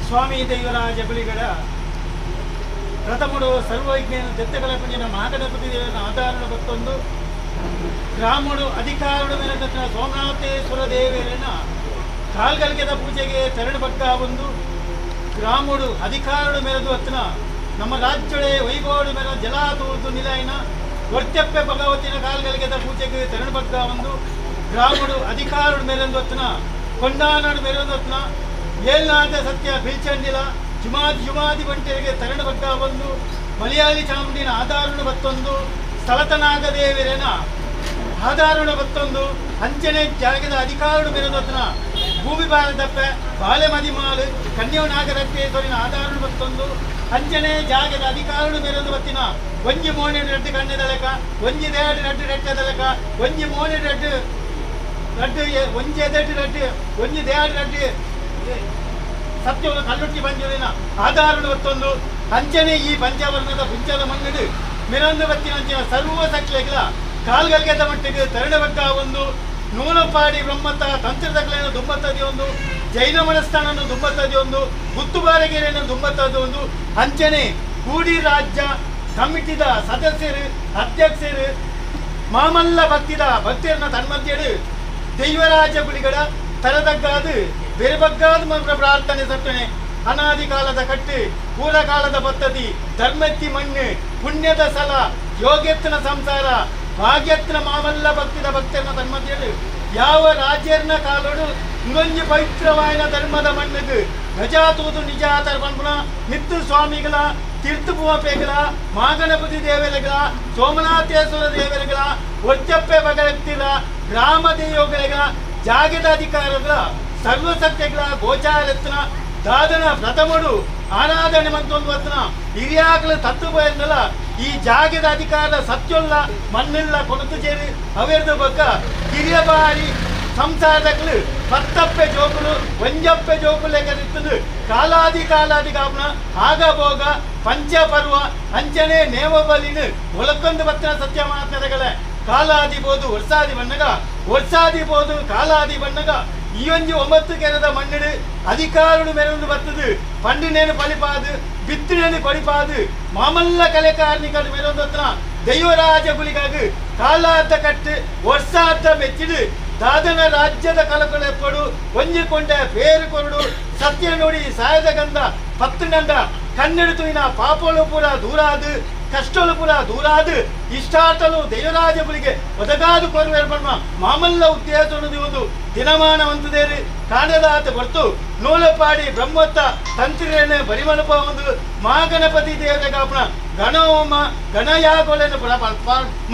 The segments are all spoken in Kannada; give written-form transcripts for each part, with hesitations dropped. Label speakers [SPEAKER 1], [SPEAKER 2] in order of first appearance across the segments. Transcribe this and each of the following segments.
[SPEAKER 1] स्वामी देवराज बलिगड प्रथमुडु सर्वविज्ञान दत्तकलपंजिन महागणपति देवನ ಆಧಾರಣ ಬತ್ತೊಂದು ಗ್ರಾಮಡು ಅಧಿಕಾರಡು ಮೇಲದತ್ತ ಸೋಮನಾಥೇಶ್ವರ ದೇವರನ ಕಾಲ್ಗಲ್ಗೆದ ಪೂಜೆಗೆ ತೆರಳು ಬಗ್ಗ ಒಂದು ಗ್ರಾಮಡು ಅಧಿಕಾರಡು ಮೇಲದು ಅತ್ತನ ನಮ್ಮ ರಾಜ್ಯಳೆ ವೈಭವಡು ಮೇಲ ಜಲಾತೂರ್ದು ನಿಲಯನ ವರ್ತ್ಯಪ್ಪೆ ಭಗವತಿನ ಕಾಲ್ಗಲ್ಗೆದ ಪೂಜೆಗೆ ತೆರಳು ಬಗ್ಗ ಒಂದು ಗ್ರಾಮಡು ಅಧಿಕಾರಡು ಮೇಲಂದು ಅತ್ತನ ಕೊಂಡಾನಾಡು ಮೇಲಂದು ಅತ್ತನ ಏಳ್ನಾಥ ಸತ್ಯ ಬಿಲ್ಚಂಡಿಲ ಜುಮಾದಿ ಬಂಟೆಗೆ ತೆರಳು ಬಗ್ಗ ಒಂದು ಮಲಯಾಳಿ ಚಾಮುಂಡಿನ ಆಧಾರಣ ಬತ್ತೊಂದು ಸ್ಥಳತನಾಗದೇವಿರನ ಆಧಾರಣ ಬತ್ತೊಂದು ಅಂಚನೆ ಜಾಗದ ಅಧಿಕಾರಡು ಮೇಲದೊತ್ತನ ಭೂಮಿ ಭಾರತಪ್ಪೆ ಬಾಲೆ ಮದಿಮಾಲು ಕನ್ಯನಾಗರಕ್ಕೇಶ್ವರಿನ ಆಧಾರಣ ಬತ್ತೊಂದು ಅಂಚನೆ ಜಾಗದ ಅಧಿಕಾರಡು ಮೇಲದು ಬತ್ತಿನ ಒಂಜಿ ಮೋಣೆ ರಡ್ಡು ಕಣ್ಣೆದಲಕ ಒಂಜಿ ದೇಹಡು ರಡ್ಡು ರೆಟ್ಟದಲಕ ಒಂಜಿ ಮೋಣೆ ರಡ್ಡು ರಡ್ಡು ಒಂಜಿ ಎದೆಟ್ಟು ರಡ್ಡು ಒಂಜಿ ದೇಹಡು ರಡ್ಡು ಸತ್ಯವನ್ನು ಕಲ್ಲುಟ್ಟಿ ಬಂಜುವಿನ ಆಧಾರಣ ಬತ್ತೊಂದು ಅಂಚನೆ ಈ ಪಂಚವರ್ಣದ ಪುಂಚದ ಮಣ್ಣು ಮಿರಂದು ಬತ್ತಿನ ಅಂಚಿನ ಸರ್ವ ಸಕ್ಲೆಗಳ ಕಾಲ್ಗಲ್ಗೆದ ಮಟ್ಟಿಗೆ ತೆರಳು ಬಗ್ಗ ಒಂದು ನೂಲಪಾಡಿ ಬ್ರಹ್ಮತ ತಂತ್ರದಗಳನ್ನು ದುಂಬತ್ತದಿ ಒಂದು, ಜೈನ ಮನಸ್ಥಾನನ್ನು ದುಂಬತ್ತದಿ ಒಂದು, ಗುತ್ತುಬಾರಗೆರೆಯನ್ನು ದುಂಬತ್ತದಿ ಒಂದು. ಅಂಚನೆ ಕೂಡಿ ರಾಜ್ಯ ಕಮಿಟಿದ ಸದಸ್ಯರು ಅಧ್ಯಕ್ಷರು ಮಾಮಲ್ಲ ಭಕ್ತಿಯರನ್ನ ತನ್ಮಧ್ಯರು ದೈವರಾಜ ಗುಳಿಗಡ ತರದಗ್ಗಾದು ಬೇರೆಬಗ್ಗಾದ ಪ್ರಾರ್ಥನೆ ಸತ್ತನೆ. ಅನಾದಿ ಕಾಲದ ಕಟ್ಟು ಪೂರ್ವಕಾಲದ ಪದ್ಧತಿ ಧರ್ಮೆತ್ತಿ ಮಣ್ಣು ಪುಣ್ಯದ ಸಲ ಯೋಗ್ಯತ್ನ ಸಂಸಾರ ಭಾಗ್ಯತ್ನ ಮಾಮಲ್ಲ ಭಕ್ತರನ್ನ ತನ್ಮಧ್ಯರು ಯಾವ ರಾಜ್ಯರ್ನ ಕಾಲೋಡು ಇಂಗೊಂಜಿ ಪವಿತ್ರವಾಯಿನ ಧರ್ಮದ ಮಣ್ಣಿಗೆ ಗಜಾತೂದು ನಿಜಾತರ ಪಂಪುಣ ಮಿತ್ತು ಸ್ವಾಮಿಗಳ ತೀರ್ಥಭೂಮಪೇಗಳ ಮಾಗಣಪತಿ ದೇವರುಗಳ ಸೋಮನಾಥೇಶ್ವರ ದೇವರುಗಳ ಒಚ್ಚಪ್ಪೆ ಭಗವತಿಗಳ ಗ್ರಾಮ ದೇವಗಳ ಜಾಗದ ಅಧಿಕಾರಗಳ ಸರ್ವಸತ್ಯಗಳ ಗೋಚಾರತ್ನ ದಾದನ ಪ್ರಥಮಡು ಆರಾಧನೆ ಮಂತೊಂದು ವತ್ನ ಹಿರಿಯಾಗಲ ತತ್ವ ಈ ಜಾಗದ ಅಧಿಕಾರ ಸತ್ಯೊಲ್ಲ ಮಣ್ಣಿಲ್ಲ ಕೊನತು ಸೇರಿ ಅವೇರ್ದ ಬಕ್ಕ ಹಿರಿಯ ಬಾರಿ ಸಂಸಾರಗಳು ಪತ್ತಪ್ಪೆ ಜೋಕುಲು ಒಂಜಪ್ಪೆ ಜೋಕುಲೆಗರಿತ್ತದು ಕಾಲಾದಿ ಕಾಪನ ಆಗಭೋಗ ಪಂಚಪರ್ವ ಅಂಚನೆ ನೇಮಬಲಿನ ಒಳಕೊಂದು ಬತ್ತಿನ ಸತ್ಯ ಮಾತನೆಗಳೇ ಕಾಲಾದಿ ಬೋದು ವರ್ಷಾದಿ ಬೋದು ಕಾಲಾದಿ ಬಣ್ಣಗ ಈ ಒಂಜಿ 9 ಕೆರದ ಮಣ್ಣಿಡು ಅಧಿಕಾರುಡು ಮೆರೊಂದು ಬತ್ತದು ಪಂಡಿನೇನು ಪಲಿಪಾದು ಬಿತ್ತಿನೇನು ಕೊಡಿಪಾದು ಮಾಮಲ್ಲ ಕಲೆ ಕಾರ್ಮಿಕರು ಮೆರೊಂದು ಹತ್ರ ದೈವರಾಜ ಗುಳಿಗಾಗ ಕಾಲಾದ ಕಟ್ಟು ವರ್ಷಾದ ಮೆಚ್ಚಿಡು ದಾದನ ರಾಜ್ಯದ ಕಲಕಳೆಪ್ಪಡು ಒಂಜಿಕೊಂಡ ಬೇರು ಕೊರಡು ಸತ್ಯ ನೋಡಿ ಸಾಯದ ಗಂಧ ಪತ್ತುನಂಡ ಕನ್ನೆಡು ತುಯಿನ ಪಾಪೋಳು ಪುರ ದೂರಾದು ಕಷ್ಟಲು ಪುರ ದೂರಾದು ಇಷ್ಟಾಟಲು ದೈವರಾಜಗಳಿಗೆ ಒದಗಾದು ಕೊರವೇರ್ಪಣ್ಣ ಮಾಮಲ್ಲ ಉದ್ದೇಶನದು ಒಂದು ದಿನಮಾನವಂತದೇರಿ ಕಾಣದಾತ ಹೊರತು ನೂಲಪಾಡಿ ಬ್ರಹ್ಮತ್ತ ತಂತ್ರಿಯನ್ನು ಬರಿಮನಪ ಒಂದು ಮಹಾಗಣಪತಿ ದೇವರ ಕಾಪಣ ಗಣಹೋಮ ಗಣಯಾಗೋಳೆಯನ್ನು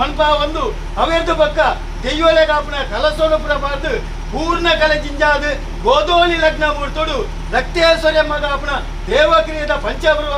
[SPEAKER 1] ಮನ್ಪ ಒಂದು ಅವೇರ್ದು ಪಕ್ಕ ದೆಯ್ಯೋಲೆ ಕಾಪಣ ಕಲಸೋಳು ಪುರ ಬಾರ್ದು ಪೂರ್ಣ ಕಲೆ ಜಿಂಜಾದು ಗೋಧೋಳಿ ಲಗ್ನ ಮೂರ್ತೋಡು ರಕ್ತೇಶ್ವರ್ಯಮ್ಮ ಕಾಪಣ ದೇವಕ್ರಿಯದ ಪಂಚಪರ್ವ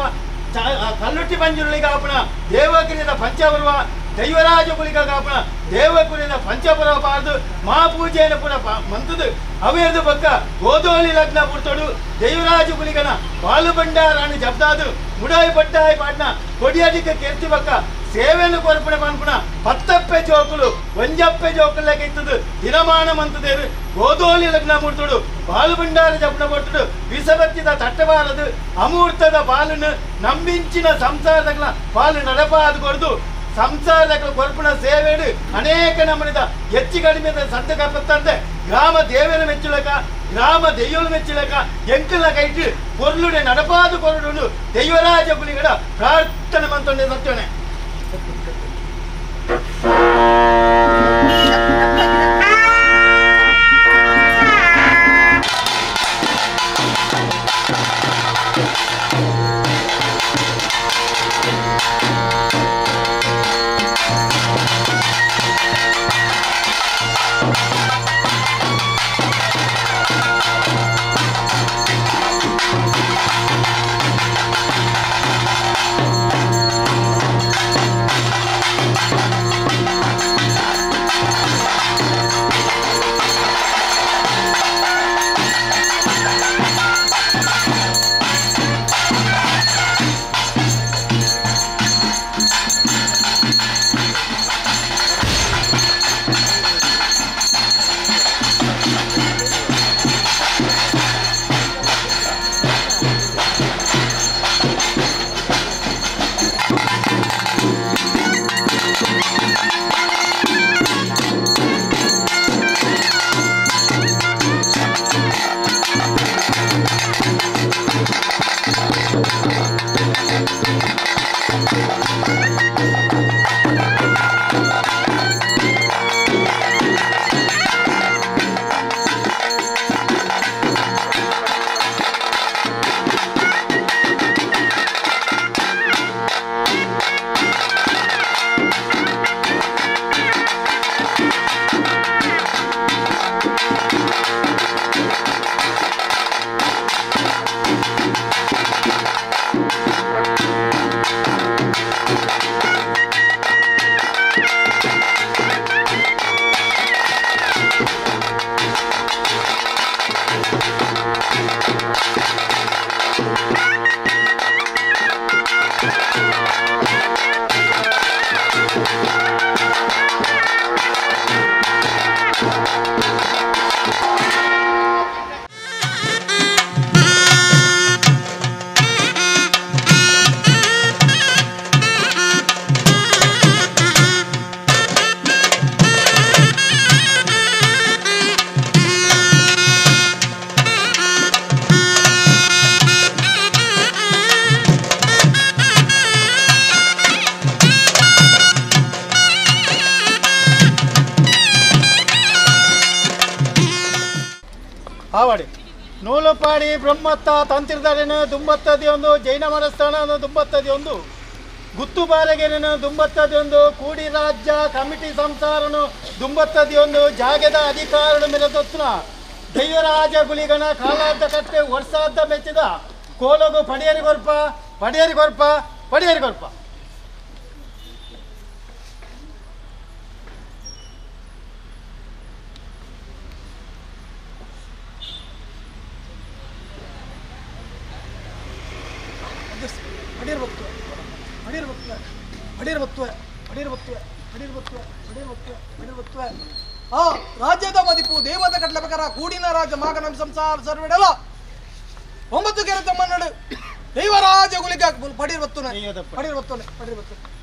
[SPEAKER 1] ಕಲ್ಲುಟ್ಟಿ ಪಂಜುರುಳಿ ಕಾಪಣ ದೇವಕ್ರಿಯದ ಪಂಚಪರ್ವ ದೈವರಾಜ ಗುಳಿಗ ಕಾಪಣ ದೇವಕುರಿಯದ ಪಂಚಪರ್ವ ಪಾರ್ದು ಮಹಾಪೂಜೆಯನ್ನು ಪುರ ಮಂತದು ಅವೇರ್ದು ಪಕ್ಕ ಗೋಧೋಳಿ ಲಗ್ನ ಮೂರ್ತೋಡು ದೈವರಾಜ ಗುಳಿಗನ ಬಾಲು ಬಂಡಾರಾಣಿ ಜಬ್ದಾದು ಮುಡಾಯಿ ಬಡ್ಡಾಯಿ ಪಾಟ್ನ ಕೊಡಿಯಡಿಕ ಕೀರ್ತಿ ಪಕ್ಕ ಸೇವೆಯನ್ನು ಕೊರಪಣೆ ಪನ್ಪುಣ ಪತ್ತಪ್ಪೆ ಜೋಕುಲು ಒಂಜಪ್ಪೆ ಜೋಕುಲೆಗೆ ಇತ್ತದು ದಿನಮಾನ ಮಂತದೇರು ಗೋಧೋಳಿ ಲಗ್ನ ಮೂರ್ತೋಡು ಬಾಲು ಬಂಡಾರ ಜಪ್ನ ಕೊಟ್ಟಡು ವಿಸಬತ್ತಿದ ತಟ್ಟಬಾರದು ಅಮೂರ್ತದ ಬಾಲನ್ನು ನಂಬಿಂಚಿನ ಸಂಸಾರಗಳ ಪಾಲು ನಡಪಾದು ಕೊಡ್ದು ಸಂಸಾರಗಳ ಕೊರಪಣ ಸೇವೆಡು ಅನೇಕ ನಮನಿದ ಹೆಚ್ಚು ಕಡಿಮೆ ಸದ್ದ ಕಪ್ಪತ್ತಂತೆ ಗ್ರಾಮ ದೇವರ ಮೆಚ್ಚುಲಕ ಗ್ರಾಮ ದೆಯ್ಯೋಳು ಮೆಚ್ಚುಲಕ ಎಂಕಲ ಕೈಟ್ಟು ಕೊರ್ಲುಡೆ ನಡಪಾದು ಕೊರಡು ದೈವರಾಜ ಗುಳಿಗಡ ಪ್ರಾರ್ಥನೆ ಮಂತೊಂಡೆ ಸತ್ಯನೆ ಆವಡಿ ನೂಲುಪಾಡಿ ಬ್ರಹ್ಮತ್ತ ತಂತ್ರಿದರೇನು ದುಂಬತ್ತದಿ ಒಂದು ಜೈನ ಮನಸ್ಥಾನ ದುಂಬತ್ತದಿ ಒಂದು ಗುತ್ತು ಬಾಲಗೆರೆನು ದುಂಬತ್ತದಿ ಒಂದು ಕೂಡಿ ರಾಜ್ಯ ಕಮಿಟಿ ಸಂಸಾರನು ದುಂಬತ್ತದಿ ಒಂದು ಜಾಗದ ಅಧಿಕಾರನು ಮೆರೆದೊತ್ತುನ ದೈವರಾಜ ಗುಲಿಗಣ ಕಾಲಾರ್ಧ ಕಟ್ಟೆ ವರ್ಷಾರ್ಧ ಮೆಚ್ಚಿದ ಕೋಲಗು ಪಡಿಯರಿ ಗೊರ್ಪ ಪಡಿಯರಿ ಗೊರ್ಪ ಪಡಿಯರಿ ಗೊರ್ಪ
[SPEAKER 2] ರಾಜ್ಯದ ಮದಿಪು ದೇವದ ಕಟ್ಲ ಪ್ರಕಾರ ಕೂಡಿನ ರಾಜ ಮಾಗನ ಸಂಸಾರ ಸರ್ವಿಡಲ 9 ಕೆರೆ ತಮ್ಮನ್ನಡು ದೈವರಾಜ ಗುಲಿಗ ಪಡಿರ್ವತ್ತುನೆ ಪಡಿರ್ವತ್ತುನೆ ಪಡಿರ್ವತ್ತುನೆ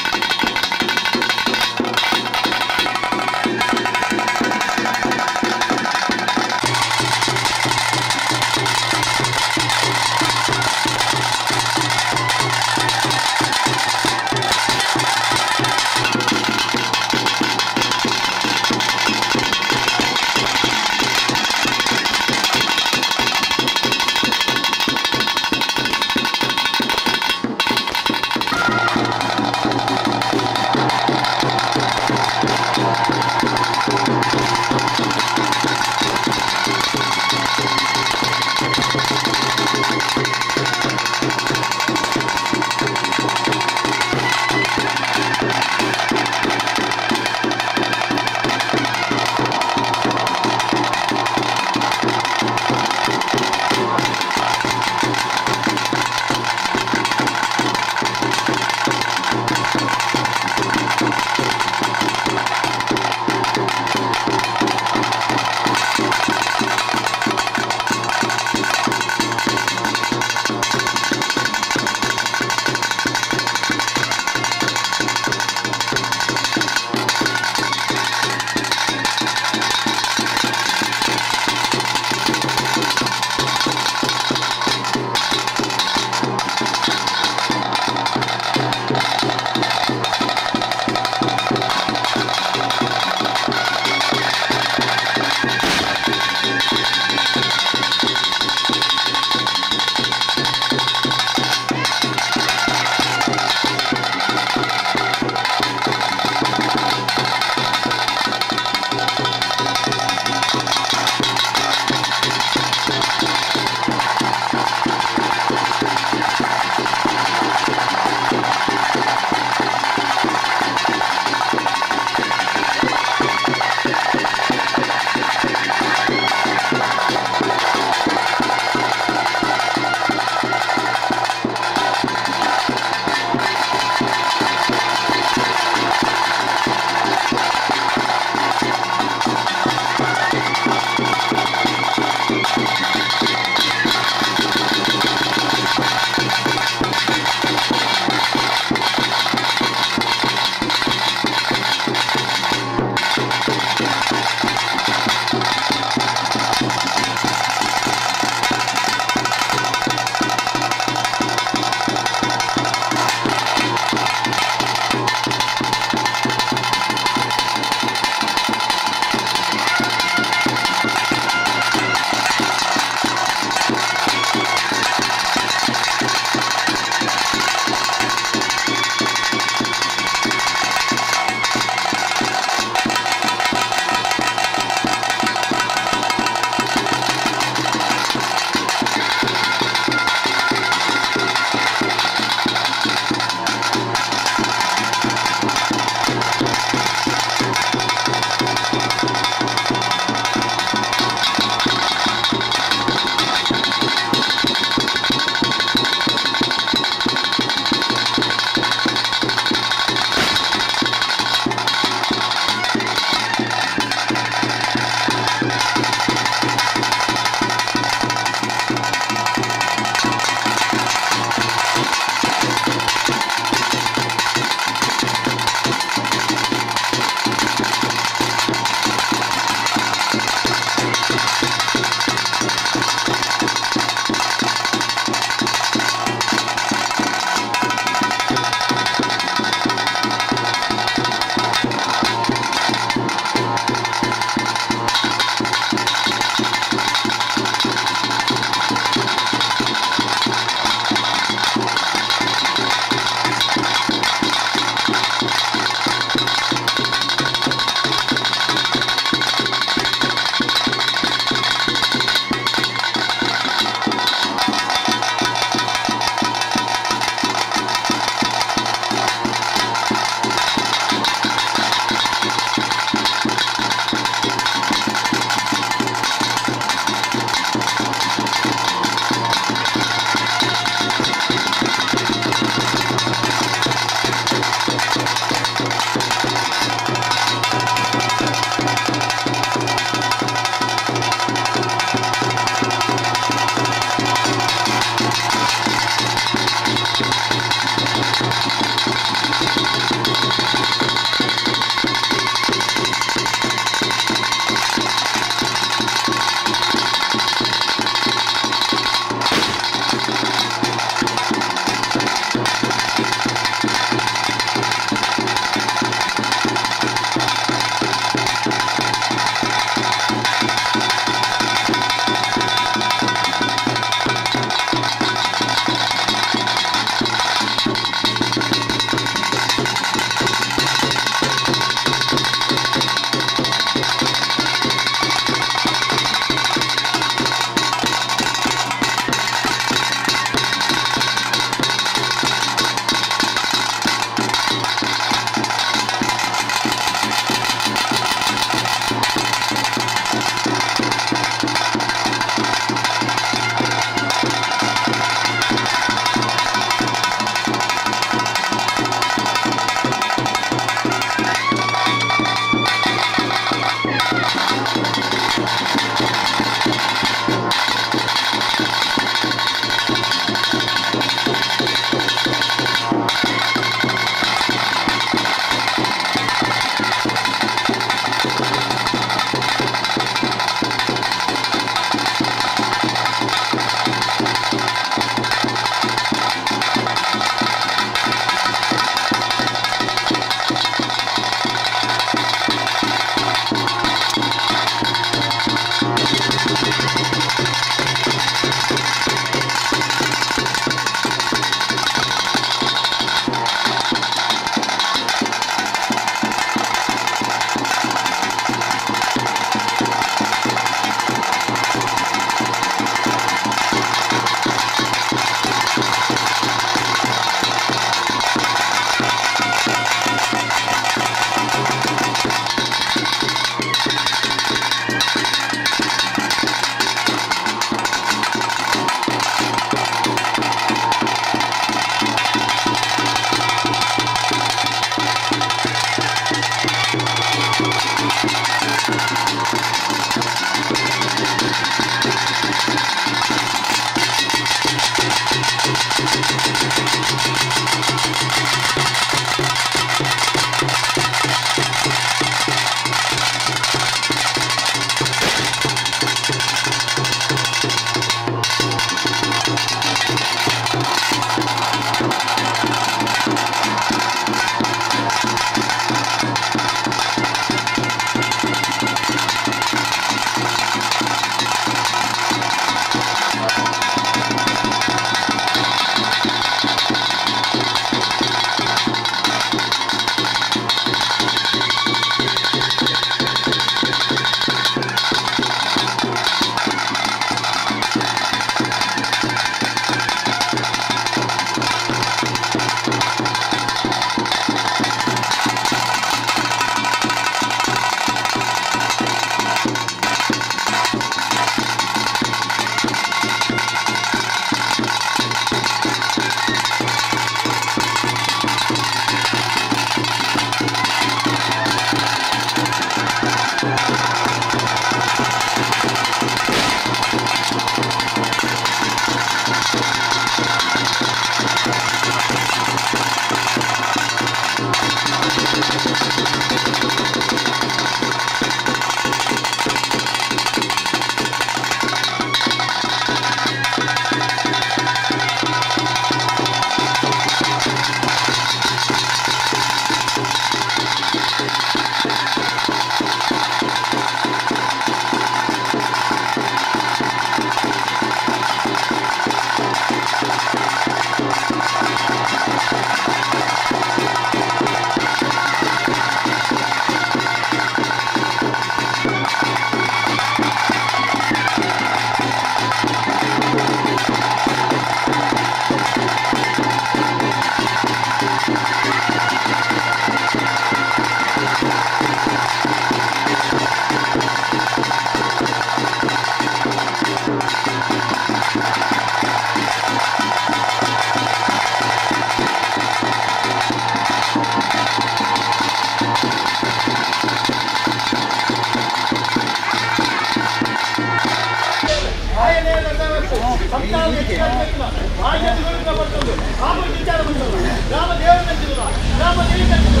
[SPEAKER 1] ಸಂತಾನ ಹೆಚ್ಚಾಗಬೇಕಿಲ್ಲ. ಬಾಧ್ಯತೆಗಳಿಂದ ಬರ್ತದೆ. ಗ್ರಾಮ ವಿಚಾರ ಬಂದಲ್ಲ. ಗ್ರಾಮ ದೇವರು ಕಟ್ಟಿಲ್ಲ. ಗ್ರಾಮ ದೇವಿ ಕಟ್ಟಿಲ್ಲ.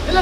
[SPEAKER 1] ಇಲ್ಲ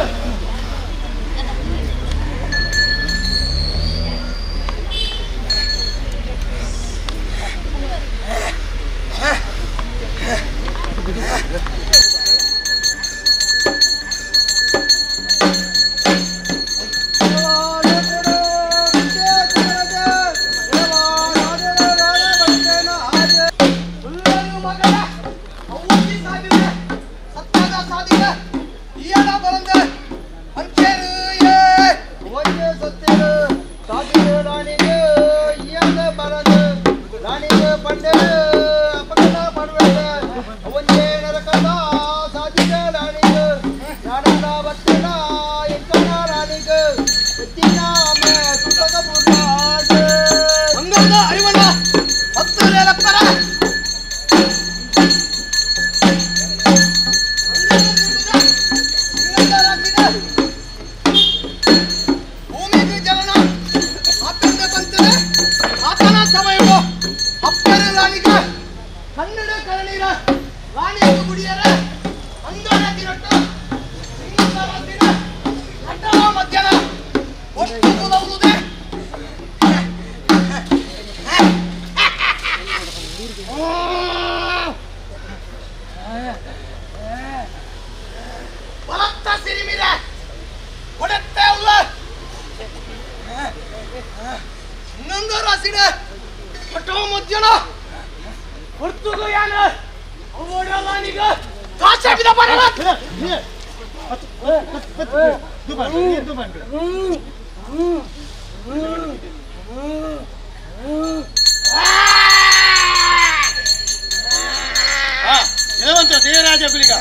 [SPEAKER 1] ದೇವರಾಜ ಗುಲಿಗ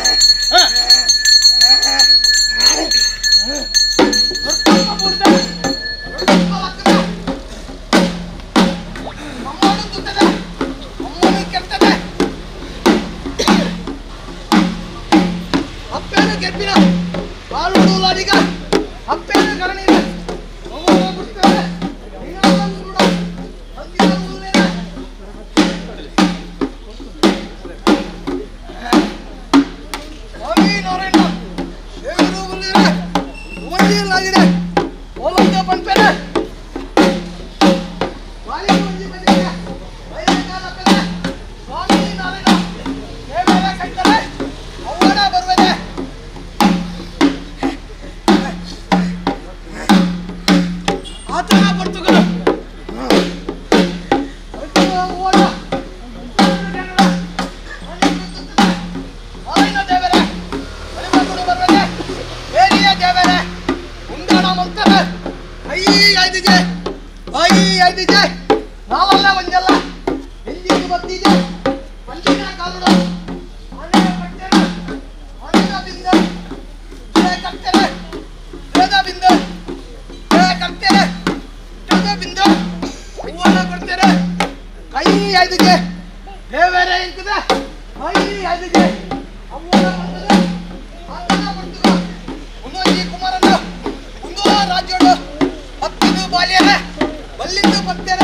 [SPEAKER 2] ರಾಜ್ಯೋಡು ಹತ್ತಿದು ಬಾಲ್ಯನ ಬಲ್ಲಿಂದು ಪತ್ತೆನ